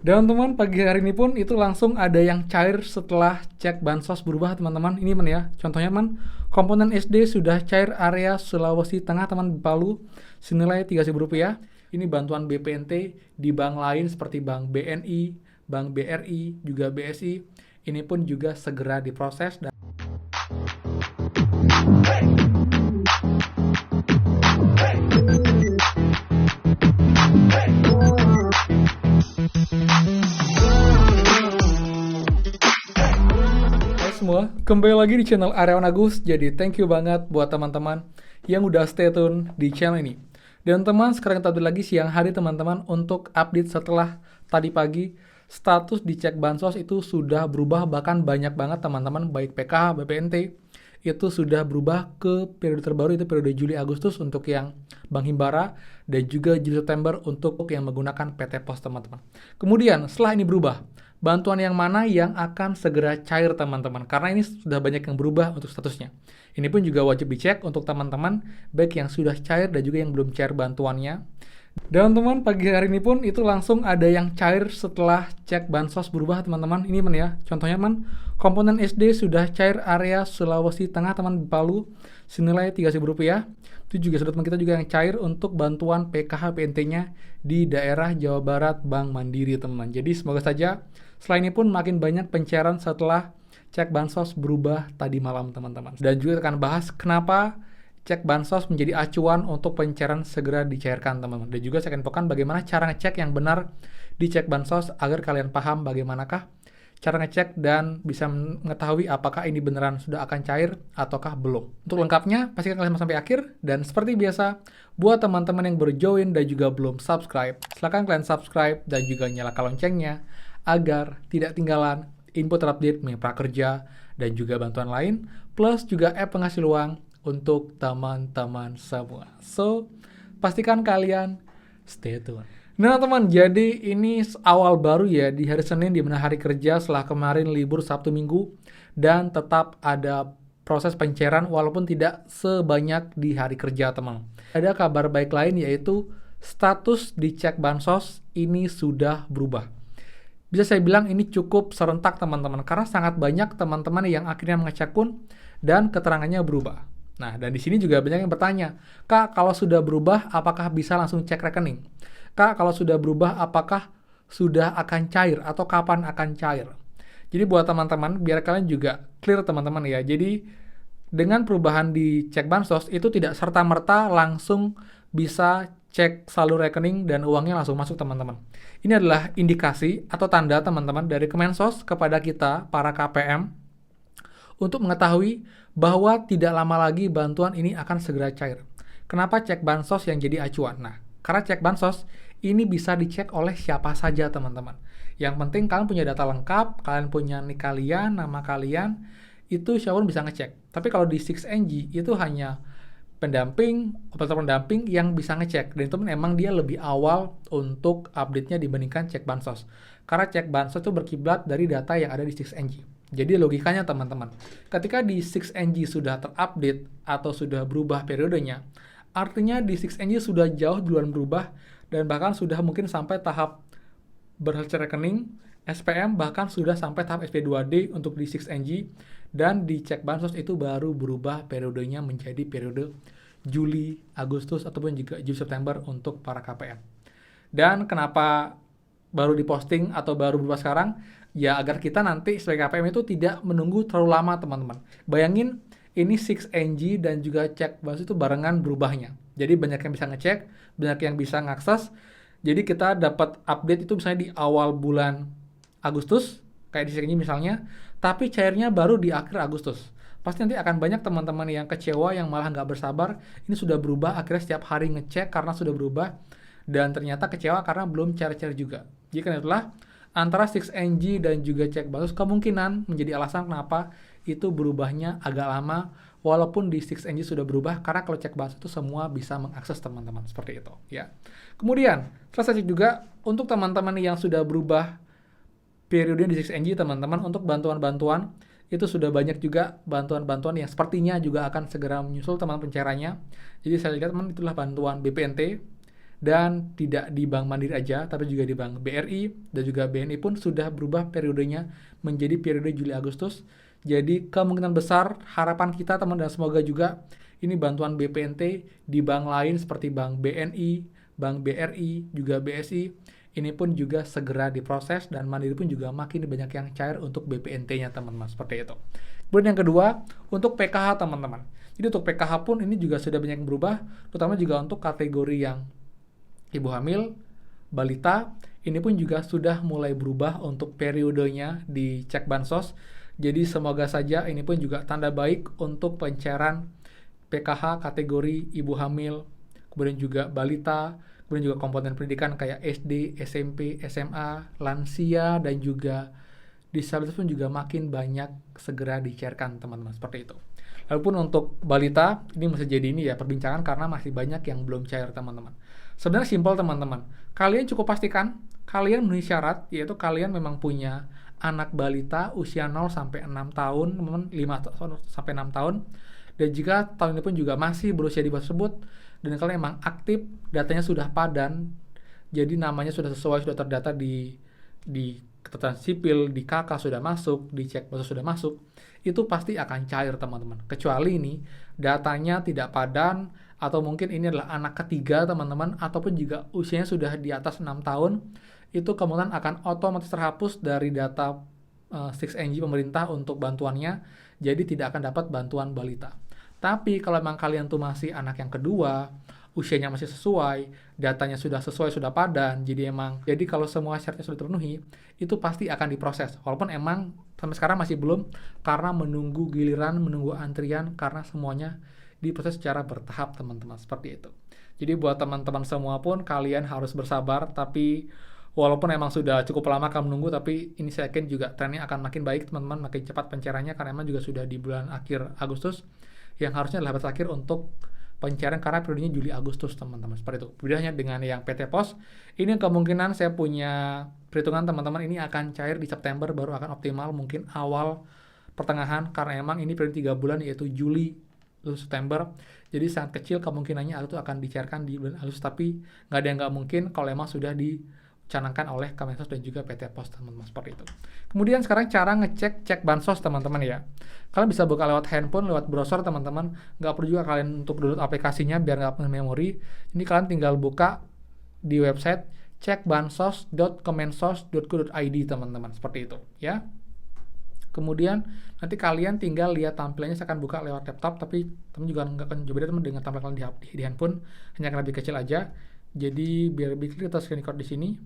Dan teman-teman, pagi hari ini pun itu langsung ada yang cair setelah cek bansos berubah teman-teman. Ini ya, contohnya komponen SD sudah cair area Sulawesi Tengah teman di Palu senilai Rp3.000. Ini bantuan BPNT di bank lain seperti Bank BNI, Bank BRI, juga BSI. Ini pun juga segera diproses dan semua, kembali lagi di channel Aryawan Agus. Jadi thank you banget buat teman-teman yang udah stay tune di channel ini. Dan teman, sekarang kita update lagi siang hari teman-teman untuk update setelah tadi pagi status di cek bansos itu sudah berubah, bahkan banyak banget teman-teman, baik PKH, BPNT itu sudah berubah ke periode terbaru, itu periode Juli Agustus untuk yang Bank Himbara dan juga Juli September untuk yang menggunakan PT Pos teman-teman. Kemudian setelah ini berubah, bantuan yang mana yang akan segera cair teman-teman, karena ini sudah banyak yang berubah untuk statusnya. Ini pun juga wajib dicek untuk teman-teman baik yang sudah cair dan juga yang belum cair bantuannya. Dan teman, pagi hari ini pun itu langsung ada yang cair setelah cek bansos berubah teman-teman. Ini ya, contohnya komponen SD sudah cair area Sulawesi Tengah teman di Palu senilai Rp3.000. Itu juga sudah teman kita juga yang cair untuk bantuan PKH PNT-nya di daerah Jawa Barat Bank Mandiri teman. Jadi semoga saja setelah ini pun makin banyak pencairan setelah cek bansos berubah tadi malam teman-teman. Dan juga akan bahas kenapa cek bansos menjadi acuan untuk pencairan segera dicairkan teman-teman. Dan juga saya akan infokan bagaimana cara ngecek yang benar di cek bansos agar kalian paham bagaimanakah cara ngecek dan bisa mengetahui apakah ini beneran sudah akan cair ataukah belum. Untuk lengkapnya pastikan kalian sampai akhir, dan seperti biasa buat teman-teman yang baru join dan juga belum subscribe, silakan kalian subscribe dan juga nyalakan loncengnya agar tidak tinggalan info terupdate mengenai prakerja dan juga bantuan lain, plus juga app penghasil uang untuk teman-teman semua. So, pastikan kalian stay tune. Nah teman, jadi ini awal baru ya di hari Senin, di mana hari kerja setelah kemarin libur Sabtu Minggu, dan tetap ada proses pencairan walaupun tidak sebanyak di hari kerja teman. Ada kabar baik lain yaitu status di cek bansos ini sudah berubah. Bisa saya bilang ini cukup serentak teman-teman, karena sangat banyak teman-teman yang akhirnya mengecek pun dan keterangannya berubah. Nah, dan di sini juga banyak yang bertanya, Kak, kalau sudah berubah, apakah bisa langsung cek rekening? Kak, kalau sudah berubah, apakah sudah akan cair atau kapan akan cair? Jadi buat teman-teman, biar kalian juga clear teman-teman ya. Jadi dengan perubahan di cek bansos itu tidak serta-merta langsung bisa cek saldo rekening dan uangnya langsung masuk teman-teman. Ini adalah indikasi atau tanda teman-teman dari Kemensos kepada kita, para KPM, untuk mengetahui bahwa tidak lama lagi bantuan ini akan segera cair. Kenapa cek bansos yang jadi acuan? Nah, karena cek bansos ini bisa dicek oleh siapa saja teman-teman. Yang penting kalian punya data lengkap, kalian punya nik kalian, nama kalian, itu siapapun bisa ngecek. Tapi kalau di 6NG itu hanya pendamping, operator pendamping yang bisa ngecek. Dan itu memang dia lebih awal untuk update-nya dibandingkan cek bansos. Karena cek bansos itu berkiblat dari data yang ada di 6NG. Jadi logikanya teman-teman, ketika di 6NG sudah terupdate atau sudah berubah periodenya, artinya di 6NG sudah jauh duluan berubah dan bahkan sudah mungkin sampai tahap berhasil rekening, SPM, bahkan sudah sampai tahap SP2D untuk di 6NG, dan di cek bansos itu baru berubah periodenya menjadi periode Juli, Agustus, ataupun juga Juli, September untuk para KPM. Dan kenapa baru diposting atau baru berubah sekarang? Ya agar kita nanti sebagai KPM itu tidak menunggu terlalu lama teman-teman. Bayangin ini 6NG dan juga cek bansos itu barengan berubahnya. Jadi banyak yang bisa ngecek, banyak yang bisa ngakses. Jadi kita dapat update itu misalnya di awal bulan Agustus, kayak di 6NG misalnya, tapi cairnya baru di akhir Agustus. Pasti nanti akan banyak teman-teman yang kecewa, yang malah nggak bersabar, ini sudah berubah, akhirnya setiap hari ngecek karena sudah berubah, dan ternyata kecewa karena belum cair-cair juga. Jadi karena itulah, antara 6NG dan juga cek bansos kemungkinan menjadi alasan kenapa itu berubahnya agak lama, walaupun di 6NG sudah berubah, karena kalau cek bansos itu semua bisa mengakses teman-teman, seperti itu ya. Kemudian, terus saya cek juga untuk teman-teman yang sudah berubah periode di 6NG teman-teman, untuk bantuan-bantuan itu sudah banyak juga bantuan-bantuan yang sepertinya juga akan segera menyusul teman pencairannya. Jadi saya lihat teman itulah bantuan BPNT dan tidak di Bank Mandiri aja, tapi juga di Bank BRI dan juga BNI pun sudah berubah periodenya menjadi periode Juli Agustus. Jadi kemungkinan besar harapan kita teman dan semoga juga ini bantuan BPNT di bank lain seperti Bank BNI, Bank BRI, juga BSI ini pun juga segera diproses dan Mandiri pun juga makin banyak yang cair untuk BPNT-nya teman-teman seperti itu. Kemudian yang kedua untuk PKH teman-teman. Jadi untuk PKH pun ini juga sudah banyak yang berubah, terutama juga untuk kategori yang ibu hamil, balita, ini pun juga sudah mulai berubah untuk periodenya di cek bansos. Jadi semoga saja ini pun juga tanda baik untuk pencairan PKH kategori ibu hamil, kemudian juga balita, kemudian juga komponen pendidikan kayak SD, SMP, SMA, lansia, dan juga disabilitas pun juga makin banyak segera dicairkan teman-teman seperti itu. Walaupun untuk balita ini masih jadi ini ya perbincangan karena masih banyak yang belum cair teman-teman. Sebenarnya simpel teman-teman. Kalian cukup pastikan kalian memenuhi syarat yaitu kalian memang punya anak balita usia 0 sampai 6 tahun, teman-teman 5 sampai 6 tahun. Dan jika tahun ini pun juga masih berusia di bawah tersebut dan kalian memang aktif, datanya sudah padan, jadi namanya sudah sesuai, sudah terdata di catatan sipil, di KK sudah masuk, di cek bansos sudah masuk, itu pasti akan cair teman-teman. Kecuali ini datanya tidak padan atau mungkin ini adalah anak ketiga teman-teman ataupun juga usianya sudah di atas 6 tahun, itu kemungkinan akan otomatis terhapus dari data 6NG pemerintah untuk bantuannya, jadi tidak akan dapat bantuan balita. Tapi kalau memang kalian tuh masih anak yang kedua, usianya masih sesuai, datanya sudah sesuai, sudah padan, jadi kalau semua syaratnya sudah terpenuhi, itu pasti akan diproses. Walaupun emang sampai sekarang masih belum, karena menunggu giliran, menunggu antrian, karena semuanya diproses secara bertahap teman-teman, seperti itu. Jadi buat teman-teman semua pun, kalian harus bersabar, tapi walaupun emang sudah cukup lama kamu menunggu, tapi ini saya yakin juga trennya akan makin baik teman-teman, makin cepat pencairannya, karena emang juga sudah di bulan akhir Agustus, yang harusnya adalah batas akhir untuk pencairan karena periodenya Juli Agustus teman-teman seperti itu. Bedanya dengan yang PT Pos, ini kemungkinan saya punya perhitungan teman-teman ini akan cair di September baru akan optimal mungkin awal pertengahan karena emang ini periode 3 bulan yaitu Juli September. Jadi sangat kecil kemungkinannya itu akan dicairkan di bulan Agustus, tapi nggak ada yang nggak mungkin kalau emang sudah dicanangkan oleh Kemensos dan juga PT Pos teman-teman seperti itu. Kemudian sekarang cara cek bansos teman-teman ya. Kalian bisa buka lewat handphone, lewat browser teman-teman. Nggak perlu juga kalian untuk download aplikasinya biar nggak penuh memori. Ini kalian tinggal buka di website cekbansos.kemensos.go.id teman-teman seperti itu ya. Kemudian nanti kalian tinggal lihat tampilannya. Saya akan buka lewat laptop, tapi teman juga nggak akan coba teman dengan tampilan kalian di handphone, hanya akan lebih kecil aja. Jadi biar lebih clear kita screen record di sini.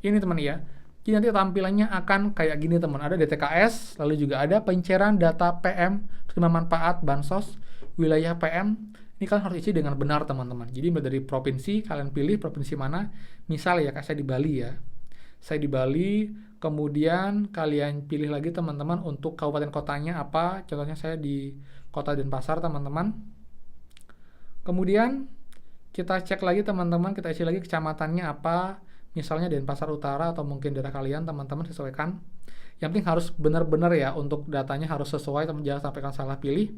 Ini teman ya. Jadi nanti tampilannya akan kayak gini teman. Ada DTKS, lalu juga ada pencairan data PM, terima manfaat, bansos, wilayah PM. Ini kalian harus isi dengan benar teman-teman. Jadi dari provinsi, kalian pilih provinsi mana. Misal ya, kayak saya di Bali ya. Saya di Bali, kemudian kalian pilih lagi teman-teman untuk kabupaten kotanya apa. Contohnya saya di Kota Denpasar teman-teman. Kemudian kita cek lagi teman-teman, kita isi lagi kecamatannya apa. Misalnya Denpasar Utara atau mungkin daerah kalian teman-teman sesuaikan. Yang penting harus benar-benar ya untuk datanya harus sesuai, teman jangan sampai kalian salah pilih.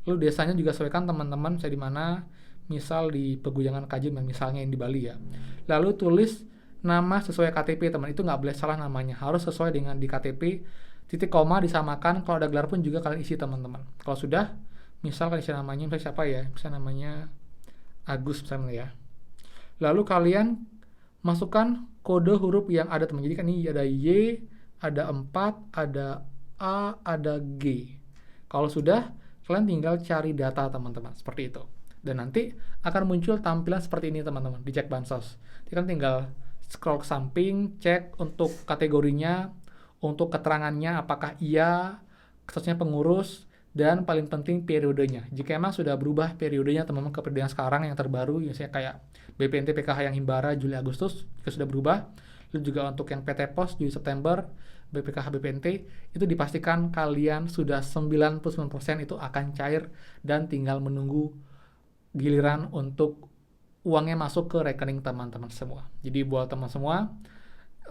Lalu desanya juga sesuaikan teman-teman saya di mana, misal di Peguyangan Kajiman misalnya yang di Bali ya. Lalu tulis nama sesuai KTP teman, itu nggak boleh salah namanya, harus sesuai dengan di KTP. Titik koma disamakan, kalau ada gelar pun juga kalian isi teman-teman. Kalau sudah, misal kalian isi namanya, misalnya siapa ya, misalnya namanya Agus misalnya ya. Lalu kalian masukkan kode huruf yang ada teman. Jadi kan ini ada Y, ada 4, ada A, ada G. Kalau sudah, kalian tinggal cari data teman-teman. Seperti itu. Dan nanti akan muncul tampilan seperti ini teman-teman. Di cek bansos. Jadi kan tinggal scroll ke samping, cek untuk kategorinya, untuk keterangannya apakah iya, statusnya pengurus, dan paling penting periodenya. Jika emang sudah berubah periodenya teman-teman ke periode yang sekarang yang terbaru, misalnya kayak BPNT PKH yang Himbara Juli Agustus, jika sudah berubah, lalu juga untuk yang PT Pos Juli September, BPKH BPNT, itu dipastikan kalian sudah 99% itu akan cair dan tinggal menunggu giliran untuk uangnya masuk ke rekening teman-teman semua. Jadi buat teman semua,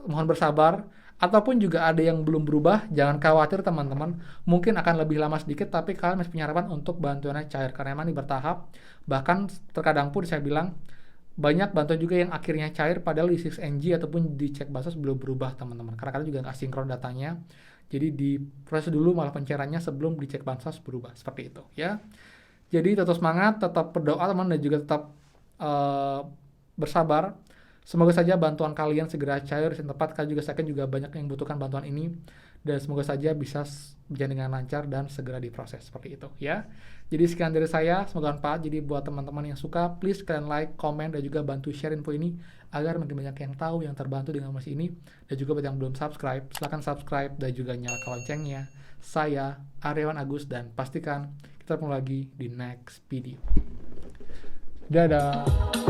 mohon bersabar. Ataupun juga ada yang belum berubah, jangan khawatir teman-teman. Mungkin akan lebih lama sedikit, tapi kalian masih punya harapan untuk bantuannya cair. Karena emang ini bertahap. Bahkan terkadang pun saya bilang, banyak bantuan juga yang akhirnya cair padahal di 6ng ataupun di cek Bansos belum berubah teman-teman, karena kadang juga nggak sinkron datanya, jadi diproses dulu malah pencairannya sebelum dicek Bansos berubah, seperti itu ya. Jadi tetap semangat, tetap berdoa teman, dan juga tetap eh, bersabar. Semoga saja bantuan kalian segera cair dan tepat. Kalian juga, saya yakin juga banyak yang membutuhkan bantuan ini, dan semoga saja bisa berjalan dengan lancar dan segera diproses, seperti itu ya. Jadi sekian dari saya, semoga bermanfaat. Jadi buat teman-teman yang suka, please kalian like, komen, dan juga bantu share info ini agar makin banyak yang tahu, yang terbantu dengan informasi ini. Dan juga buat yang belum subscribe, silahkan subscribe dan juga nyalakan loncengnya. Saya Aryawan Agus, dan pastikan kita ketemu lagi di next video. Dadah.